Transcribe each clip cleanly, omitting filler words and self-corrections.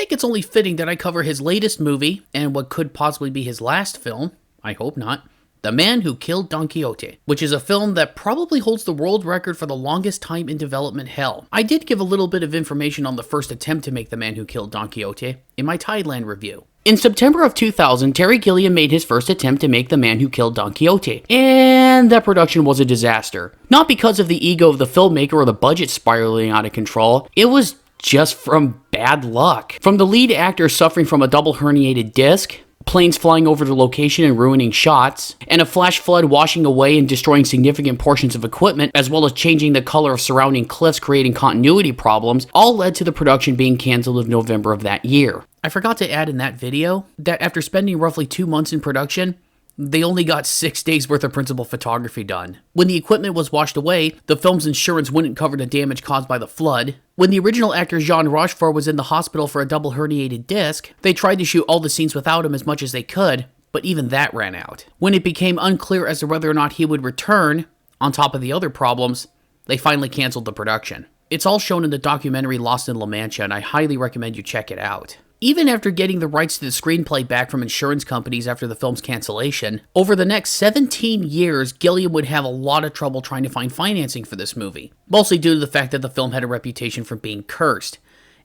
think it's only fitting that I cover his latest movie, and what could possibly be his last film, I hope not, The Man Who Killed Don Quixote, which is a film that probably holds the world record for the longest time in development hell. I did give a little bit of information on the first attempt to make The Man Who Killed Don Quixote in my Tideland review. In September of 2000, Terry Gilliam made his first attempt to make The Man Who Killed Don Quixote, and that production was a disaster. Not because of the ego of the filmmaker or the budget spiraling out of control, it was just from bad luck. From the lead actor suffering from a double herniated disc, planes flying over the location and ruining shots, and a flash flood washing away and destroying significant portions of equipment, as well as changing the color of surrounding cliffs creating continuity problems, all led to the production being cancelled in November of that year. I forgot to add in that video that after spending roughly 2 months in production, they only got 6 days worth of principal photography done. When the equipment was washed away, the film's insurance wouldn't cover the damage caused by the flood. When the original actor Jean Rochefort was in the hospital for a double herniated disc, they tried to shoot all the scenes without him as much as they could, but even that ran out. When it became unclear as to whether or not he would return, on top of the other problems, they finally canceled the production. It's all shown in the documentary Lost in La Mancha, and I highly recommend you check it out. Even after getting the rights to the screenplay back from insurance companies after the film's cancellation, over the next 17 years, Gilliam would have a lot of trouble trying to find financing for this movie, mostly due to the fact that the film had a reputation for being cursed.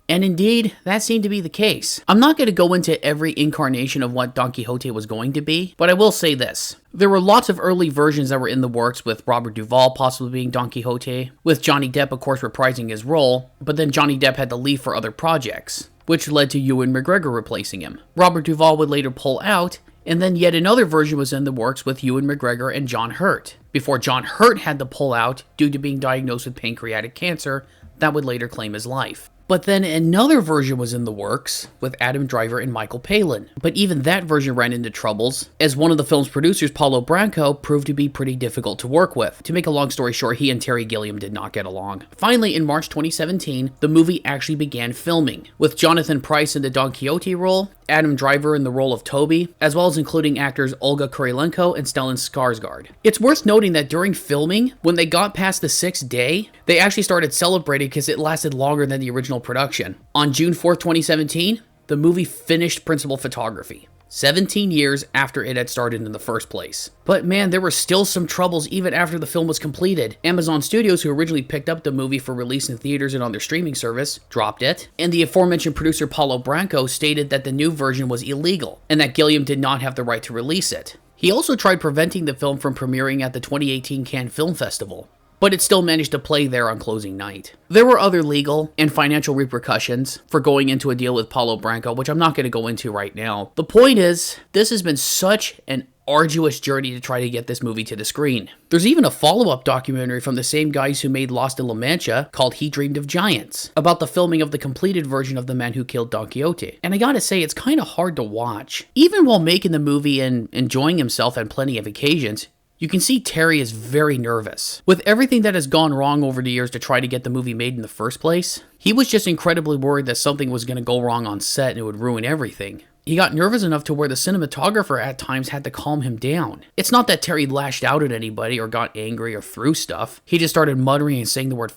And indeed, that seemed to be the case. I'm not going to go into every incarnation of what Don Quixote was going to be, but I will say this. There were lots of early versions that were in the works, with Robert Duvall possibly being Don Quixote, with Johnny Depp of course reprising his role, but then Johnny Depp had to leave for other projects, which led to Ewan McGregor replacing him. Robert Duvall would later pull out, and then yet another version was in the works with Ewan McGregor and John Hurt, before John Hurt had to pull out due to being diagnosed with pancreatic cancer that would later claim his life. But then another version was in the works with Adam Driver and Michael Palin. But even that version ran into troubles, as one of the film's producers, Paulo Branco, proved to be pretty difficult to work with. To make a long story short, he and Terry Gilliam did not get along. Finally, in March 2017, the movie actually began filming, with Jonathan Pryce in the Don Quixote role, Adam Driver in the role of Toby, as well as including actors Olga Kurylenko and Stellan Skarsgård. It's worth noting that during filming, when they got past the 6th day, they actually started celebrating because it lasted longer than the original production. On June 4th, 2017, the movie finished principal photography, 17 years after it had started in the first place. But man, there were still some troubles even after the film was completed. Amazon Studios, who originally picked up the movie for release in theaters and on their streaming service, dropped it, and the aforementioned producer Paulo Branco stated that the new version was illegal, and that Gilliam did not have the right to release it. He also tried preventing the film from premiering at the 2018 Cannes Film Festival, but it still managed to play there on closing night. There were other legal and financial repercussions for going into a deal with Paulo Branco, which I'm not going to go into right now. The point is, this has been such an arduous journey to try to get this movie to the screen. There's even a follow-up documentary from the same guys who made Lost in La Mancha called He Dreamed of Giants, about the filming of the completed version of The Man Who Killed Don Quixote. And I gotta say, it's kind of hard to watch. Even while making the movie and enjoying himself on plenty of occasions, you can see Terry is very nervous. With everything that has gone wrong over the years to try to get the movie made in the first place, he was just incredibly worried that something was going to go wrong on set and it would ruin everything. He got nervous enough to where the cinematographer at times had to calm him down. It's not that Terry lashed out at anybody or got angry or threw stuff. He just started muttering and saying the word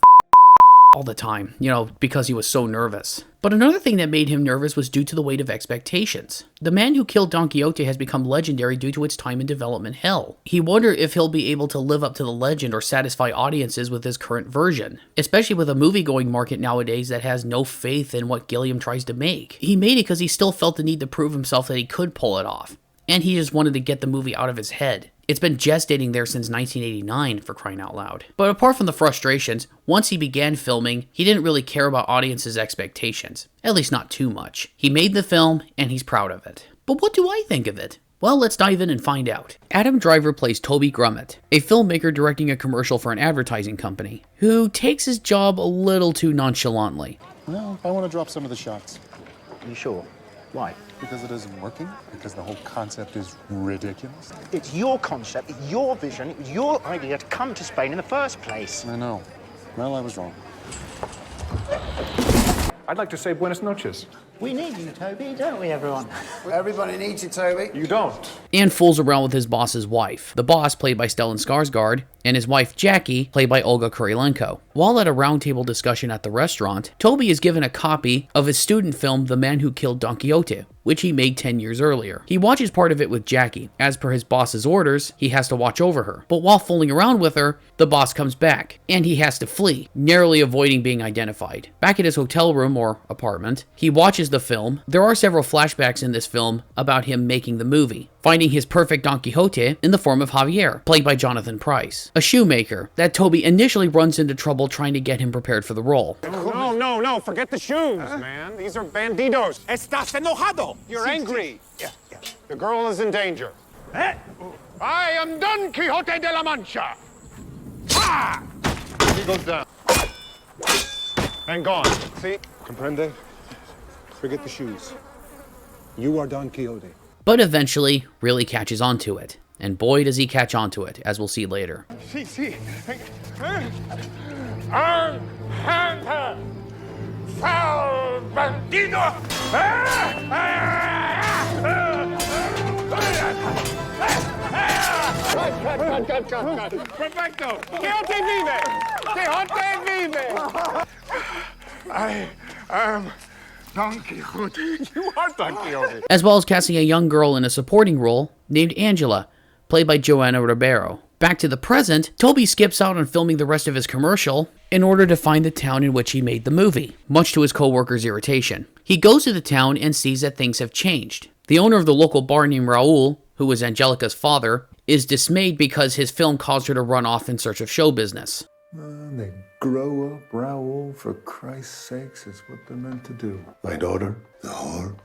all the time, because he was so nervous. But another thing that made him nervous was due to the weight of expectations. The Man Who Killed Don Quixote has become legendary due to its time in development hell. He wondered if he'll be able to live up to the legend or satisfy audiences with his current version, especially with a movie-going market nowadays that has no faith in what Gilliam tries to make. He made it because he still felt the need to prove himself that he could pull it off, and he just wanted to get the movie out of his head. It's been gestating there since 1989, for crying out loud. But apart from the frustrations, once he began filming, he didn't really care about audiences' expectations. At least not too much. He made the film, and he's proud of it. But what do I think of it? Well, let's dive in and find out. Adam Driver plays Toby Grummett, a filmmaker directing a commercial for an advertising company, who takes his job a little too nonchalantly. Well, I want to drop some of the shots. Are you sure? Why? Because it isn't working? Because the whole concept is ridiculous? It's your concept, it's your vision, it was your idea to come to Spain in the first place. I know. Well, I was wrong. I'd like to say buenas noches. We need you, Toby, don't we, everyone? Everybody needs you, Toby. You don't. and fools around with his boss's wife. The boss, played by Stellan Skarsgård, and his wife Jackie, played by Olga Kurylenko. While at a roundtable discussion at the restaurant, Toby is given a copy of his student film The Man Who Killed Don Quixote, which he made 10 years earlier. He watches part of it with Jackie. As per his boss's orders, he has to watch over her. But while fooling around with her, the boss comes back, and he has to flee, narrowly avoiding being identified. Back at his hotel room or apartment, he watches the film. There are several flashbacks in this film about him making the movie, finding his perfect Don Quixote in the form of Javier, played by Jonathan Pryce, a shoemaker that Toby initially runs into trouble trying to get him prepared for the role. No, forget the shoes, man. These are bandidos. Estás enojado. You're angry. Yeah. The girl is in danger. I am Don Quixote de la Mancha. Ah! He goes down. And gone. See? Comprende? Forget the shoes. You are Don Quixote. But eventually really catches on to it. And boy does he catch on to it, as we'll see later. Sí. Foul bandido! Cut. Perfecto! Quixote vive! Quixote vive! I am Don Quixote. You are Don Quixote. As well as casting a young girl in a supporting role named Angela, played by Joana Ribeiro. Back to the present, Toby skips out on filming the rest of his commercial in order to find the town in which he made the movie, much to his co-workers' irritation. He goes to the town and sees that things have changed. The owner of the local bar named Raul, who was Angelica's father, is dismayed because his film caused her to run off in search of show business. They grow up, Raoul, for Christ's sakes, is what they're meant to do. My daughter, the whore.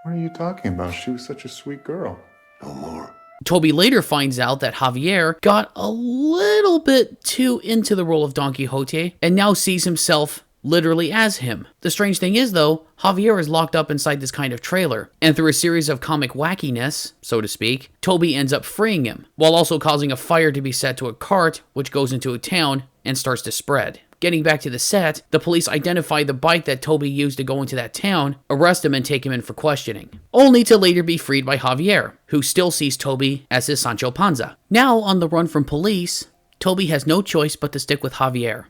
What are you talking about? She was such a sweet girl. No more. Toby later finds out that Javier got a little bit too into the role of Don Quixote and now sees himself literally as him. The strange thing is, though, Javier is locked up inside this kind of trailer, and through a series of comic wackiness, so to speak, Toby ends up freeing him, while also causing a fire to be set to a cart, which goes into a town and starts to spread. Getting back to the set, the police identify the bike that Toby used to go into that town, arrest him, and take him in for questioning, only to later be freed by Javier, who still sees Toby as his Sancho Panza. Now on the run from police, Toby has no choice but to stick with Javier.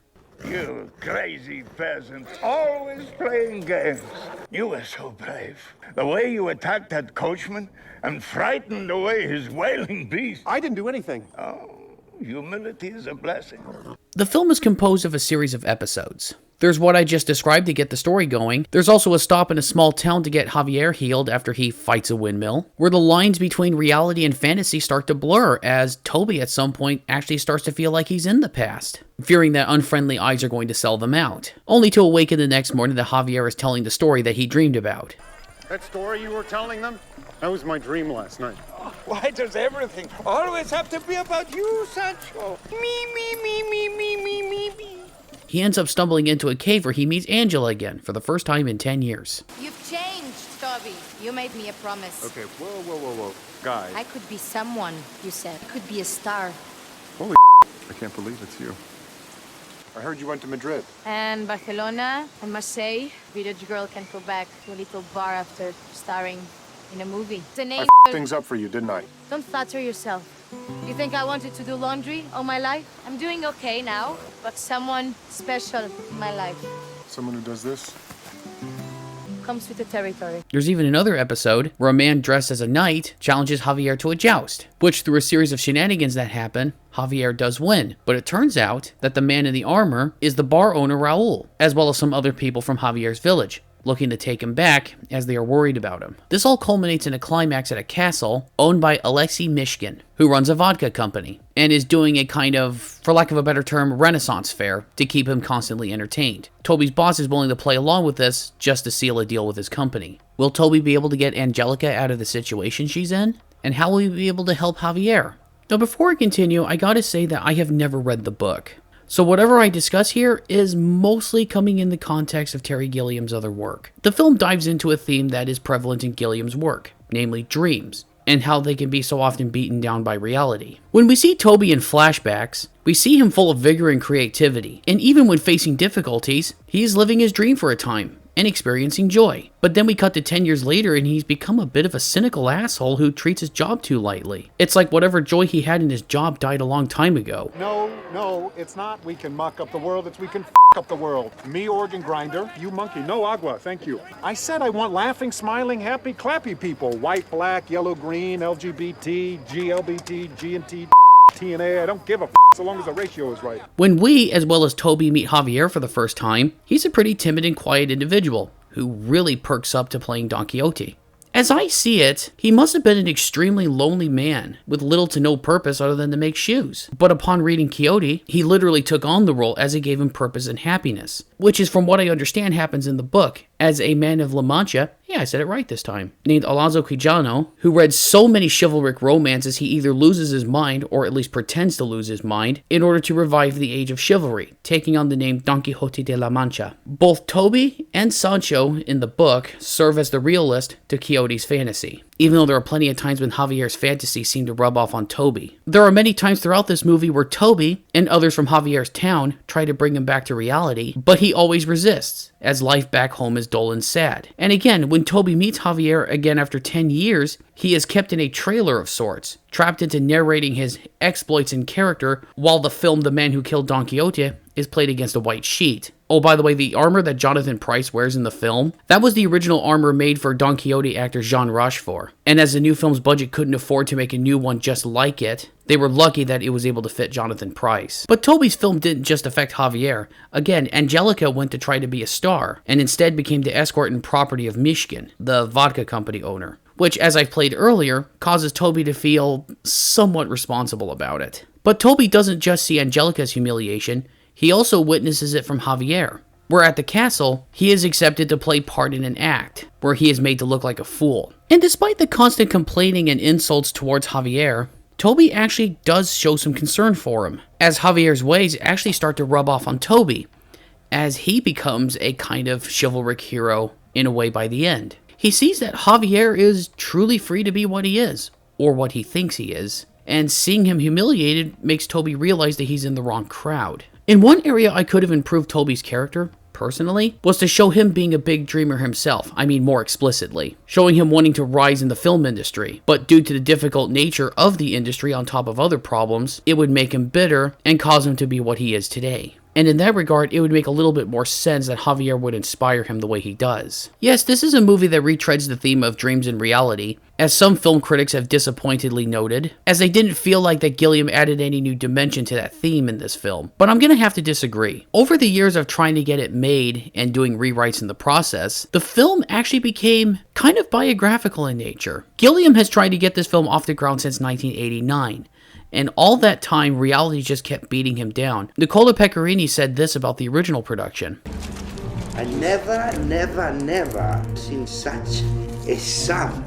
You crazy peasant, always playing games. You were so brave. The way you attacked that coachman and frightened away his wailing beast. I didn't do anything. Oh, humility is a blessing. The film is composed of a series of episodes. There's what I just described to get the story going. There's also a stop in a small town to get Javier healed after he fights a windmill, where the lines between reality and fantasy start to blur as Toby at some point actually starts to feel like he's in the past, fearing that unfriendly eyes are going to sell them out, only to awaken the next morning that Javier is telling the story that he dreamed about. That story you were telling them? That was my dream last night. Why does everything always have to be about you, Sancho? Me. He ends up stumbling into a cave where he meets Angela again for the first time in 10 years. You've changed, Toby. You made me a promise. Okay, whoa. Guys. I could be someone, you said. I could be a star. Holy I can't believe it's you. I heard you went to Madrid. And Barcelona and Marseille. Village girl can go back to a little bar after starring in a movie. The name Things up for you, didn't I? Don't flatter yourself. You think I wanted to do laundry all my life? I'm doing okay now, but someone special in my life Someone who does this? comes with the territory. There's even another episode where a man dressed as a knight challenges Javier to a joust, which through a series of shenanigans that happen, Javier does win. But it turns out that the man in the armor is the bar owner Raul, as well as some other people from Javier's village, looking to take him back as they are worried about him. This all culminates in a climax at a castle owned by Alexei Mishkin, who runs a vodka company, and is doing a kind of, for lack of a better term, Renaissance fair to keep him constantly entertained. Toby's boss is willing to play along with this just to seal a deal with his company. Will Toby be able to get Angelica out of the situation she's in? And how will he be able to help Javier? Now before I continue, I gotta say that I have never read the book. So whatever I discuss here is mostly coming in the context of Terry Gilliam's other work. The film dives into a theme that is prevalent in Gilliam's work, namely dreams, and how they can be so often beaten down by reality. When we see Toby in flashbacks, we see him full of vigor and creativity, and even when facing difficulties, he is living his dream for a time, and experiencing joy. But then we cut to 10 years later and he's become a bit of a cynical asshole who treats his job too lightly. It's like whatever joy he had in his job died a long time ago. No, it's not we can muck up the world, it's we can up the world. Me organ grinder, you monkey, no agua, thank you. I said I want laughing, smiling, happy, clappy people. White, black, yellow, green, LGBT, GLBT, G&T, TNA, I don't give a so long as the ratio is right. When we, as well as Toby, meet Javier for the first time, he's a pretty timid and quiet individual who really perks up to playing Don Quixote. As I see it, he must have been an extremely lonely man with little to no purpose other than to make shoes. But upon reading Quixote, he literally took on the role as it gave him purpose and happiness, which is from what I understand happens in the book, as a man of La Mancha, yeah, I said it right this time, named Alonso Quijano, who read so many chivalric romances he either loses his mind, or at least pretends to lose his mind, in order to revive the age of chivalry, taking on the name Don Quixote de la Mancha. Both Toby and Sancho in the book serve as the realist to Quixote's fantasy, even though there are plenty of times when Javier's fantasy seemed to rub off on Toby. There are many times throughout this movie where Toby and others from Javier's town try to bring him back to reality, but he always resists, as life back home is dull and sad. And again, when Toby meets Javier again after 10 years, he is kept in a trailer of sorts, trapped into narrating his exploits and character, while the film The Man Who Killed Don Quixote is played against a white sheet. Oh, by the way, the armor that Jonathan Pryce wears in the film, that was the original armor made for Don Quixote actor Jean Rochefort. And as the new film's budget couldn't afford to make a new one just like it, they were lucky that it was able to fit Jonathan Pryce. But Toby's film didn't just affect Javier. Again, Angelica went to try to be a star, and instead became the escort and property of Mishkin, the vodka company owner, which, as I played earlier, causes Toby to feel somewhat responsible about it. But Toby doesn't just see Angelica's humiliation, he also witnesses it from Javier, where at the castle, he is accepted to play part in an act, where he is made to look like a fool. And despite the constant complaining and insults towards Javier, Toby actually does show some concern for him, as Javier's ways actually start to rub off on Toby, as he becomes a kind of chivalric hero in a way by the end. He sees that Javier is truly free to be what he is, or what he thinks he is, and seeing him humiliated makes Toby realize that he's in the wrong crowd. In one area I could have improved Toby's character, personally, was to show him being a big dreamer himself, I mean more explicitly, showing him wanting to rise in the film industry, but due to the difficult nature of the industry on top of other problems, it would make him bitter and cause him to be what he is today. And in that regard, it would make a little bit more sense that Javier would inspire him the way he does. Yes, this is a movie that retreads the theme of dreams and reality, as some film critics have disappointedly noted, as they didn't feel like that Gilliam added any new dimension to that theme in this film. But I'm gonna have to disagree. Over the years of trying to get it made and doing rewrites in the process, the film actually became kind of biographical in nature. Gilliam has tried to get this film off the ground since 1989. And all that time, reality just kept beating him down. Nicola Pecorini said this about the original production. I never seen such a sum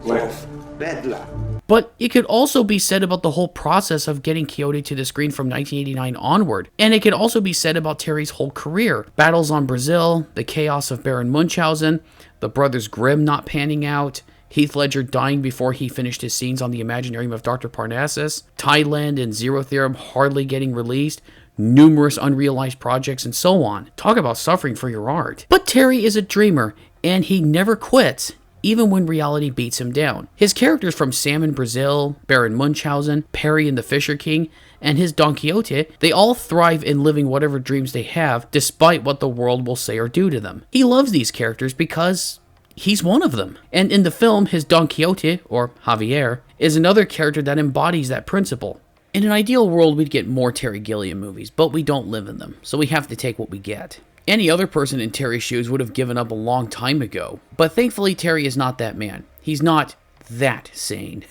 of bad luck. But it could also be said about the whole process of getting Quixote to the screen from 1989 onward. And it could also be said about Terry's whole career. Battles on Brazil, the chaos of Baron Munchausen, the Brothers Grimm not panning out, Heath Ledger dying before he finished his scenes on the Imaginarium of Dr. Parnassus, Tideland and Zero Theorem hardly getting released, numerous unrealized projects, and so on. Talk about suffering for your art. But Terry is a dreamer, and he never quits, even when reality beats him down. His characters from Sam in Brazil, Baron Munchausen, Perry and the Fisher King, and his Don Quixote, they all thrive in living whatever dreams they have, despite what the world will say or do to them. He loves these characters because he's one of them. And in the film, his Don Quixote, or Javier, is another character that embodies that principle. In an ideal world, we'd get more Terry Gilliam movies, but we don't live in them, so we have to take what we get. Any other person in Terry's shoes would have given up a long time ago, but thankfully Terry is not that man. He's not that sane.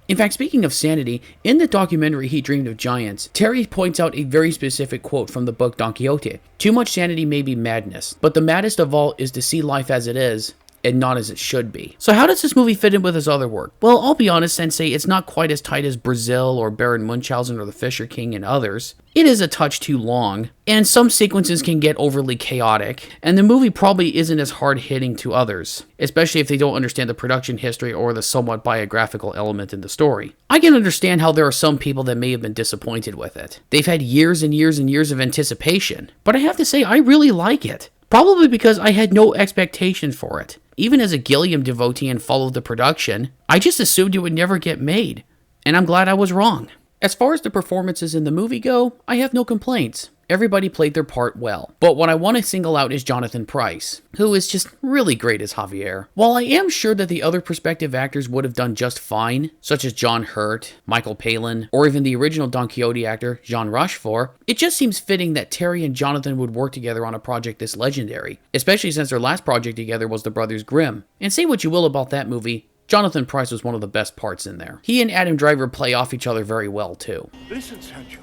In fact, speaking of sanity, in the documentary He Dreamed of Giants, Terry points out a very specific quote from the book Don Quixote. Too much sanity may be madness, but the maddest of all is to see life as it is, and not as it should be. So how does this movie fit in with his other work? Well, I'll be honest and say it's not quite as tight as Brazil or Baron Munchausen or The Fisher King and others. It is a touch too long, and some sequences can get overly chaotic, and the movie probably isn't as hard-hitting to others, especially if they don't understand the production history or the somewhat biographical element in the story. I can understand how there are some people that may have been disappointed with it. They've had years and years and years of anticipation, but I have to say I really like it. Probably because I had no expectations for it. Even as a Gilliam devotee and followed the production, I just assumed it would never get made. And I'm glad I was wrong. As far as the performances in the movie go, I have no complaints. Everybody played their part well. But what I want to single out is Jonathan Pryce, who is just really great as Javier. While I am sure that the other prospective actors would have done just fine, such as John Hurt, Michael Palin, or even the original Don Quixote actor, Jean Rochefort, it just seems fitting that Terry and Jonathan would work together on a project this legendary, especially since their last project together was The Brothers Grimm. And say what you will about that movie, Jonathan Pryce was one of the best parts in there. He and Adam Driver play off each other very well too. Listen, Sancho.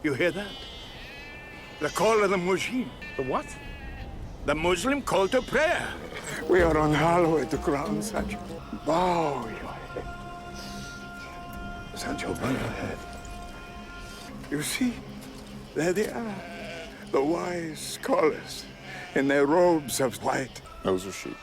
You hear that? The call of the Mujin. The what? The Muslim call to prayer. We are on hallowed ground, Sancho. Bow your head. Sancho, bow your head. You see, there they are. The wise scholars in their robes of white. Those are sheep.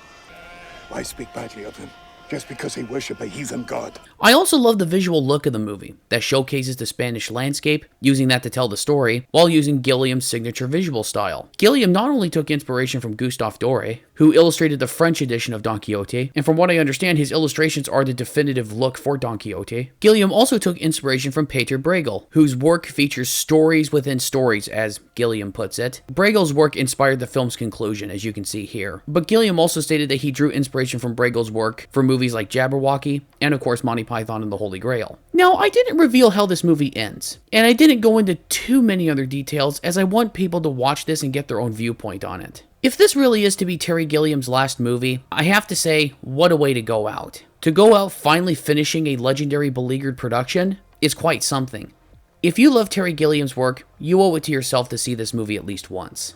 Why speak badly of them? Just because they worship a heathen god. I also love the visual look of the movie, that showcases the Spanish landscape, using that to tell the story, while using Gilliam's signature visual style. Gilliam not only took inspiration from Gustave Doré, who illustrated the French edition of Don Quixote, and from what I understand, his illustrations are the definitive look for Don Quixote. Gilliam also took inspiration from Peter Bruegel, whose work features stories within stories, as Gilliam puts it. Bruegel's work inspired the film's conclusion, as you can see here. But Gilliam also stated that he drew inspiration from Bruegel's work for movies like Jabberwocky, and of course Monty Python and the Holy Grail. Now, I didn't reveal how this movie ends, and I didn't go into too many other details as I want people to watch this and get their own viewpoint on it. If this really is to be Terry Gilliam's last movie, I have to say, what a way to go out. To go out finally finishing a legendary beleaguered production is quite something. If you love Terry Gilliam's work, you owe it to yourself to see this movie at least once.